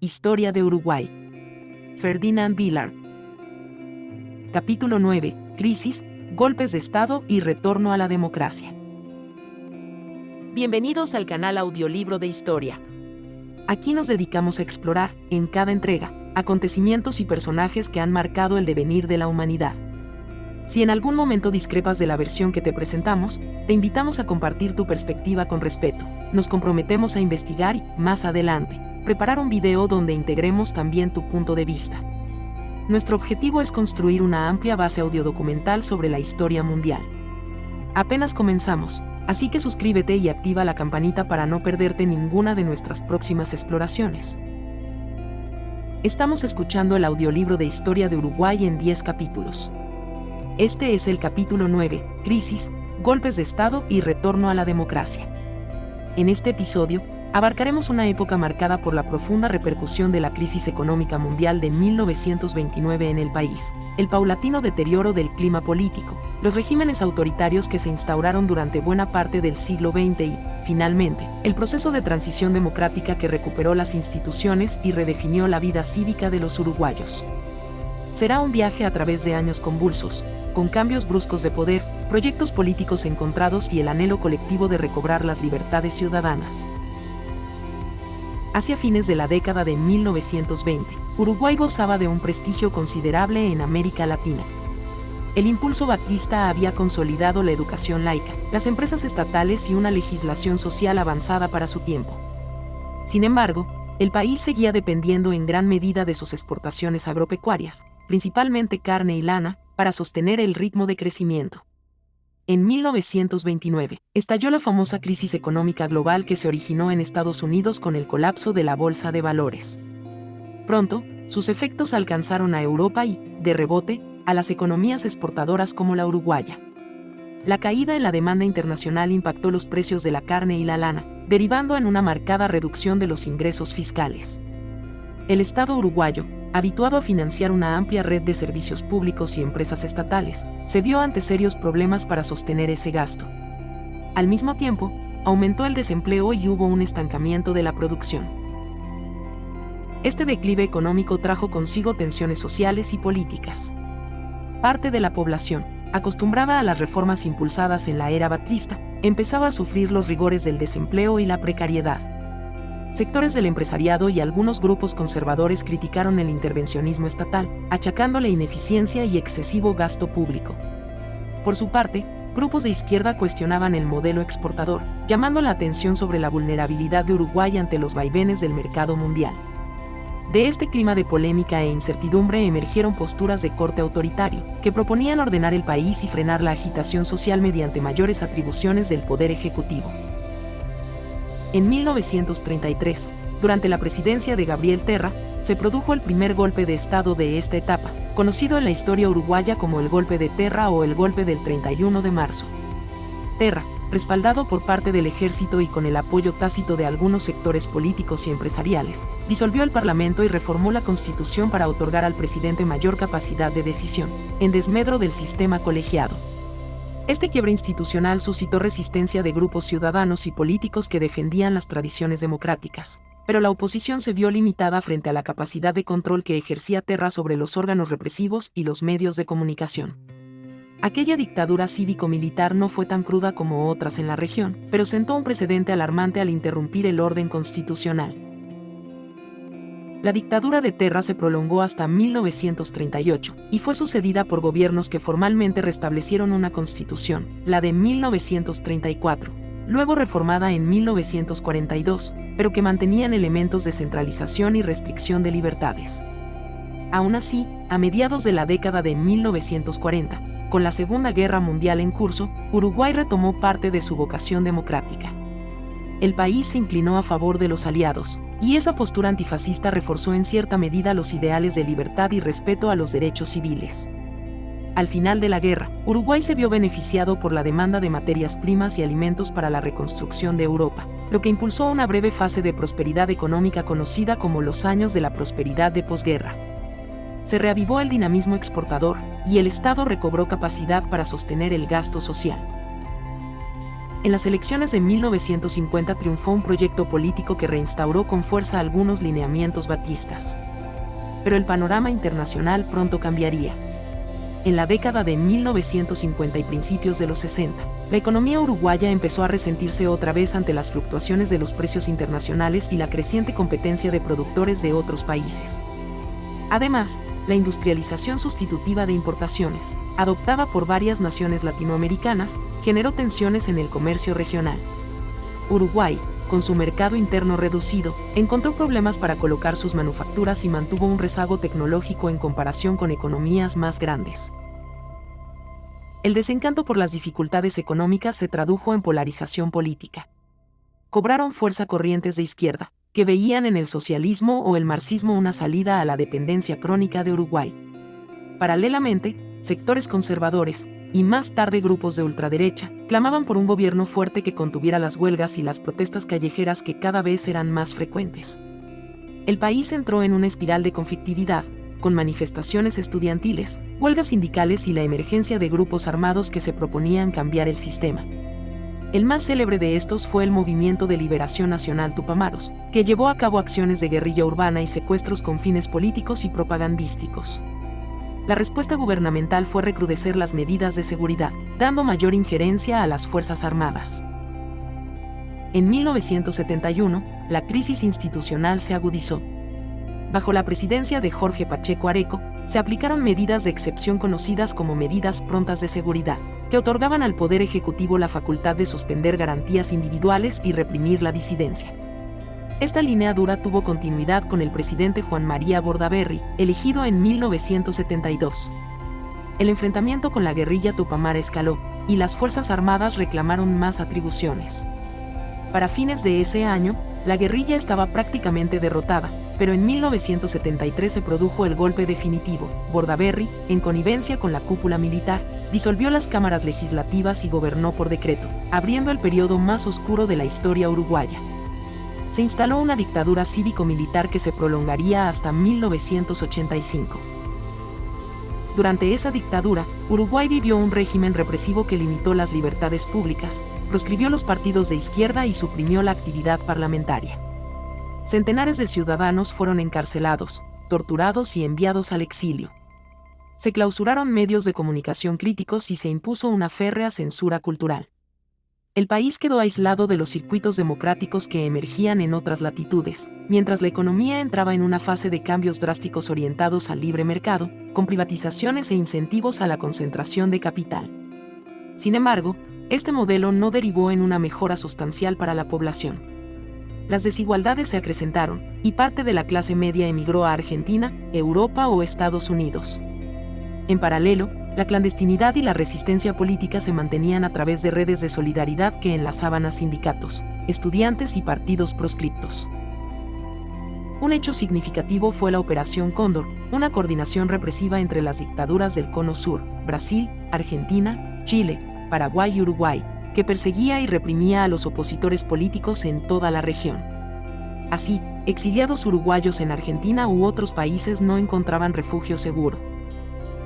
Historia de Uruguay. Ferdinand Villard. Capítulo 9. Crisis, golpes de Estado y retorno a la democracia. Bienvenidos al canal Audiolibro de Historia. Aquí nos dedicamos a explorar, en cada entrega, acontecimientos y personajes que han marcado el devenir de la humanidad. Si en algún momento discrepas de la versión que te presentamos, te invitamos a compartir tu perspectiva con respeto. Nos comprometemos a investigar y, más adelante, preparar un video donde integremos también tu punto de vista. Nuestro objetivo es construir una amplia base audiodocumental sobre la historia mundial. Apenas comenzamos, así que suscríbete y activa la campanita para no perderte ninguna de nuestras próximas exploraciones. Estamos escuchando el audiolibro de Historia de Uruguay en 10 capítulos. Este es el capítulo 9, Crisis, golpes de Estado y retorno a la democracia. En este episodio, abarcaremos una época marcada por la profunda repercusión de la crisis económica mundial de 1929 en el país, el paulatino deterioro del clima político, los regímenes autoritarios que se instauraron durante buena parte del siglo XX y, finalmente, el proceso de transición democrática que recuperó las instituciones y redefinió la vida cívica de los uruguayos. Será un viaje a través de años convulsos, con cambios bruscos de poder, proyectos políticos encontrados y el anhelo colectivo de recobrar las libertades ciudadanas. Hacia fines de la década de 1920, Uruguay gozaba de un prestigio considerable en América Latina. El impulso batllista había consolidado la educación laica, las empresas estatales y una legislación social avanzada para su tiempo. Sin embargo, el país seguía dependiendo en gran medida de sus exportaciones agropecuarias, principalmente carne y lana, para sostener el ritmo de crecimiento. En 1929, estalló la famosa crisis económica global que se originó en Estados Unidos con el colapso de la bolsa de valores. Pronto, sus efectos alcanzaron a Europa y, de rebote, a las economías exportadoras como la uruguaya. La caída en la demanda internacional impactó los precios de la carne y la lana, derivando en una marcada reducción de los ingresos fiscales. El Estado uruguayo, habituado a financiar una amplia red de servicios públicos y empresas estatales, se vio ante serios problemas para sostener ese gasto. Al mismo tiempo, aumentó el desempleo y hubo un estancamiento de la producción. Este declive económico trajo consigo tensiones sociales y políticas. Parte de la población, acostumbrada a las reformas impulsadas en la era batllista, empezaba a sufrir los rigores del desempleo y la precariedad. Sectores del empresariado y algunos grupos conservadores criticaron el intervencionismo estatal, achacándole ineficiencia y excesivo gasto público. Por su parte, grupos de izquierda cuestionaban el modelo exportador, llamando la atención sobre la vulnerabilidad de Uruguay ante los vaivenes del mercado mundial. De este clima de polémica e incertidumbre emergieron posturas de corte autoritario, que proponían ordenar el país y frenar la agitación social mediante mayores atribuciones del poder ejecutivo. En 1933, durante la presidencia de Gabriel Terra, se produjo el primer golpe de Estado de esta etapa, conocido en la historia uruguaya como el Golpe de Terra o el Golpe del 31 de marzo. Terra, respaldado por parte del ejército y con el apoyo tácito de algunos sectores políticos y empresariales, disolvió el Parlamento y reformó la Constitución para otorgar al presidente mayor capacidad de decisión, en desmedro del sistema colegiado. Este quiebre institucional suscitó resistencia de grupos ciudadanos y políticos que defendían las tradiciones democráticas, pero la oposición se vio limitada frente a la capacidad de control que ejercía Terra sobre los órganos represivos y los medios de comunicación. Aquella dictadura cívico-militar no fue tan cruda como otras en la región, pero sentó un precedente alarmante al interrumpir el orden constitucional. La dictadura de Terra se prolongó hasta 1938 y fue sucedida por gobiernos que formalmente restablecieron una constitución, la de 1934, luego reformada en 1942, pero que mantenían elementos de centralización y restricción de libertades. Aún así, a mediados de la década de 1940, con la Segunda Guerra Mundial en curso, Uruguay retomó parte de su vocación democrática. El país se inclinó a favor de los aliados, y esa postura antifascista reforzó en cierta medida los ideales de libertad y respeto a los derechos civiles. Al final de la guerra, Uruguay se vio beneficiado por la demanda de materias primas y alimentos para la reconstrucción de Europa, lo que impulsó una breve fase de prosperidad económica conocida como los años de la prosperidad de posguerra. Se reavivó el dinamismo exportador, y el Estado recobró capacidad para sostener el gasto social. En las elecciones de 1950 triunfó un proyecto político que reinstauró con fuerza algunos lineamientos batistas. Pero el panorama internacional pronto cambiaría. En la década de 1950 y principios de los 60, la economía uruguaya empezó a resentirse otra vez ante las fluctuaciones de los precios internacionales y la creciente competencia de productores de otros países. Además, la industrialización sustitutiva de importaciones, adoptada por varias naciones latinoamericanas, generó tensiones en el comercio regional. Uruguay, con su mercado interno reducido, encontró problemas para colocar sus manufacturas y mantuvo un rezago tecnológico en comparación con economías más grandes. El desencanto por las dificultades económicas se tradujo en polarización política. Cobraron fuerza corrientes de izquierda, que veían en el socialismo o el marxismo una salida a la dependencia crónica de Uruguay. Paralelamente, sectores conservadores, y más tarde grupos de ultraderecha, clamaban por un gobierno fuerte que contuviera las huelgas y las protestas callejeras que cada vez eran más frecuentes. El país entró en una espiral de conflictividad, con manifestaciones estudiantiles, huelgas sindicales y la emergencia de grupos armados que se proponían cambiar el sistema. El más célebre de estos fue el Movimiento de Liberación Nacional Tupamaros, que llevó a cabo acciones de guerrilla urbana y secuestros con fines políticos y propagandísticos. La respuesta gubernamental fue recrudecer las medidas de seguridad, dando mayor injerencia a las Fuerzas Armadas. En 1971, la crisis institucional se agudizó. Bajo la presidencia de Jorge Pacheco Areco, se aplicaron medidas de excepción conocidas como medidas prontas de seguridad, que otorgaban al Poder Ejecutivo la facultad de suspender garantías individuales y reprimir la disidencia. Esta línea dura tuvo continuidad con el presidente Juan María Bordaberry, elegido en 1972. El enfrentamiento con la guerrilla tupamara escaló, y las Fuerzas Armadas reclamaron más atribuciones. Para fines de ese año, la guerrilla estaba prácticamente derrotada, pero en 1973 se produjo el golpe definitivo. Bordaberry, en connivencia con la cúpula militar, disolvió las cámaras legislativas y gobernó por decreto, abriendo el periodo más oscuro de la historia uruguaya. Se instaló una dictadura cívico-militar que se prolongaría hasta 1985. Durante esa dictadura, Uruguay vivió un régimen represivo que limitó las libertades públicas, proscribió los partidos de izquierda y suprimió la actividad parlamentaria. Centenares de ciudadanos fueron encarcelados, torturados y enviados al exilio. Se clausuraron medios de comunicación críticos y se impuso una férrea censura cultural. El país quedó aislado de los circuitos democráticos que emergían en otras latitudes, mientras la economía entraba en una fase de cambios drásticos orientados al libre mercado, con privatizaciones e incentivos a la concentración de capital. Sin embargo, este modelo no derivó en una mejora sustancial para la población. Las desigualdades se acrecentaron, y parte de la clase media emigró a Argentina, Europa o Estados Unidos. En paralelo, la clandestinidad y la resistencia política se mantenían a través de redes de solidaridad que enlazaban a sindicatos, estudiantes y partidos proscriptos. Un hecho significativo fue la Operación Cóndor, una coordinación represiva entre las dictaduras del Cono Sur, Brasil, Argentina, Chile, Paraguay y Uruguay, que perseguía y reprimía a los opositores políticos en toda la región. Así, exiliados uruguayos en Argentina u otros países no encontraban refugio seguro.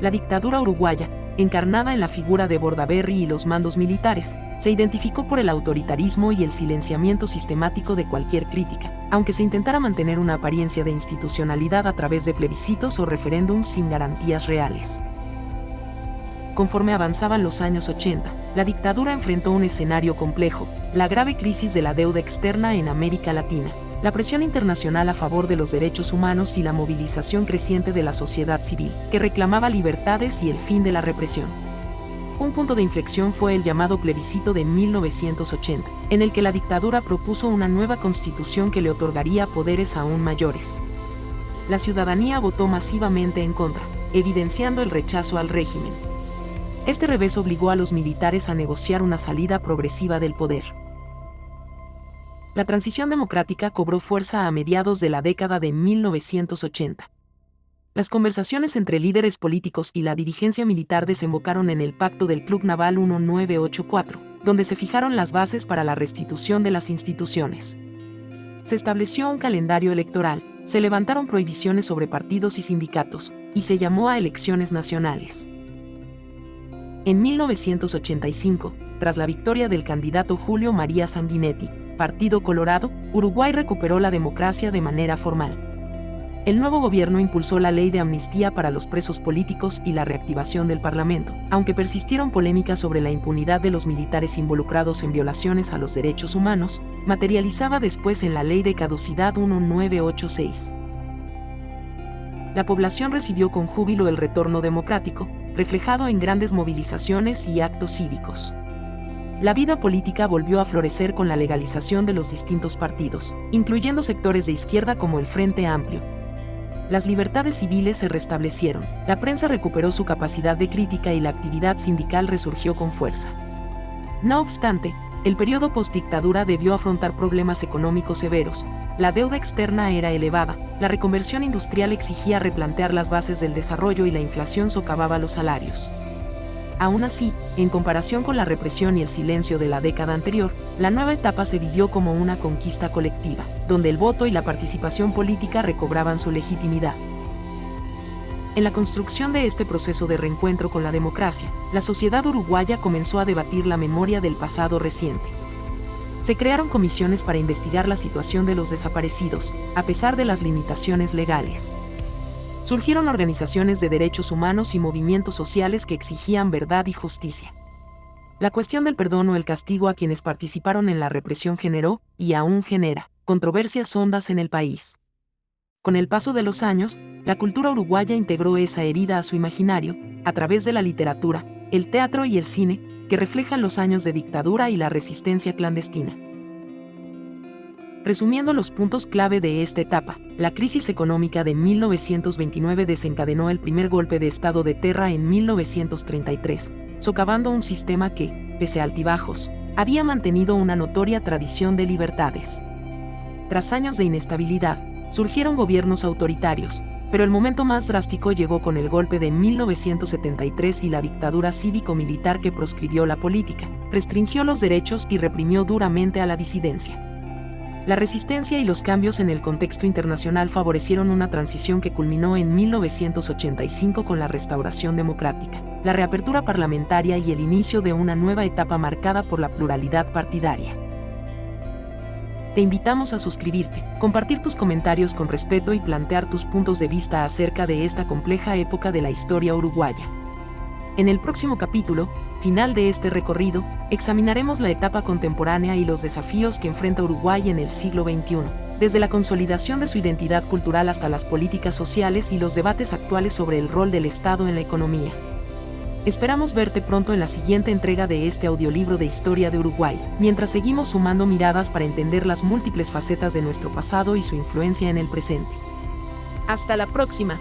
La dictadura uruguaya, encarnada en la figura de Bordaberry y los mandos militares, se identificó por el autoritarismo y el silenciamiento sistemático de cualquier crítica, aunque se intentara mantener una apariencia de institucionalidad a través de plebiscitos o referéndums sin garantías reales. Conforme avanzaban los años 80, la dictadura enfrentó un escenario complejo, la grave crisis de la deuda externa en América Latina, la presión internacional a favor de los derechos humanos y la movilización creciente de la sociedad civil, que reclamaba libertades y el fin de la represión. Un punto de inflexión fue el llamado plebiscito de 1980, en el que la dictadura propuso una nueva constitución que le otorgaría poderes aún mayores. La ciudadanía votó masivamente en contra, evidenciando el rechazo al régimen. Este revés obligó a los militares a negociar una salida progresiva del poder. La transición democrática cobró fuerza a mediados de la década de 1980. Las conversaciones entre líderes políticos y la dirigencia militar desembocaron en el Pacto del Club Naval 1984, donde se fijaron las bases para la restitución de las instituciones. Se estableció un calendario electoral, se levantaron prohibiciones sobre partidos y sindicatos, y se llamó a elecciones nacionales. En 1985, tras la victoria del candidato Julio María Sanguinetti, Partido Colorado, Uruguay recuperó la democracia de manera formal. El nuevo gobierno impulsó la ley de amnistía para los presos políticos y la reactivación del Parlamento, aunque persistieron polémicas sobre la impunidad de los militares involucrados en violaciones a los derechos humanos, materializaba después en la Ley de Caducidad 1986. La población recibió con júbilo el retorno democrático, reflejado en grandes movilizaciones y actos cívicos. La vida política volvió a florecer con la legalización de los distintos partidos, incluyendo sectores de izquierda como el Frente Amplio. Las libertades civiles se restablecieron, la prensa recuperó su capacidad de crítica y la actividad sindical resurgió con fuerza. No obstante, el periodo postdictadura debió afrontar problemas económicos severos, la deuda externa era elevada, la reconversión industrial exigía replantear las bases del desarrollo y la inflación socavaba los salarios. Aún así, en comparación con la represión y el silencio de la década anterior, la nueva etapa se vivió como una conquista colectiva, donde el voto y la participación política recobraban su legitimidad. En la construcción de este proceso de reencuentro con la democracia, la sociedad uruguaya comenzó a debatir la memoria del pasado reciente. Se crearon comisiones para investigar la situación de los desaparecidos, a pesar de las limitaciones legales. Surgieron organizaciones de derechos humanos y movimientos sociales que exigían verdad y justicia. La cuestión del perdón o el castigo a quienes participaron en la represión generó, y aún genera, controversias hondas en el país. Con el paso de los años, la cultura uruguaya integró esa herida a su imaginario, a través de la literatura, el teatro y el cine, que reflejan los años de dictadura y la resistencia clandestina. Resumiendo los puntos clave de esta etapa, la crisis económica de 1929 desencadenó el primer golpe de Estado de Terra en 1933, socavando un sistema que, pese a altibajos, había mantenido una notoria tradición de libertades. Tras años de inestabilidad, surgieron gobiernos autoritarios, pero el momento más drástico llegó con el golpe de 1973 y la dictadura cívico-militar que proscribió la política, restringió los derechos y reprimió duramente a la disidencia. La resistencia y los cambios en el contexto internacional favorecieron una transición que culminó en 1985 con la restauración democrática, la reapertura parlamentaria y el inicio de una nueva etapa marcada por la pluralidad partidaria. Te invitamos a suscribirte, compartir tus comentarios con respeto y plantear tus puntos de vista acerca de esta compleja época de la historia uruguaya. En el próximo capítulo, final de este recorrido, examinaremos la etapa contemporánea y los desafíos que enfrenta Uruguay en el siglo XXI, desde la consolidación de su identidad cultural hasta las políticas sociales y los debates actuales sobre el rol del Estado en la economía. Esperamos verte pronto en la siguiente entrega de este audiolibro de historia de Uruguay, mientras seguimos sumando miradas para entender las múltiples facetas de nuestro pasado y su influencia en el presente. Hasta la próxima.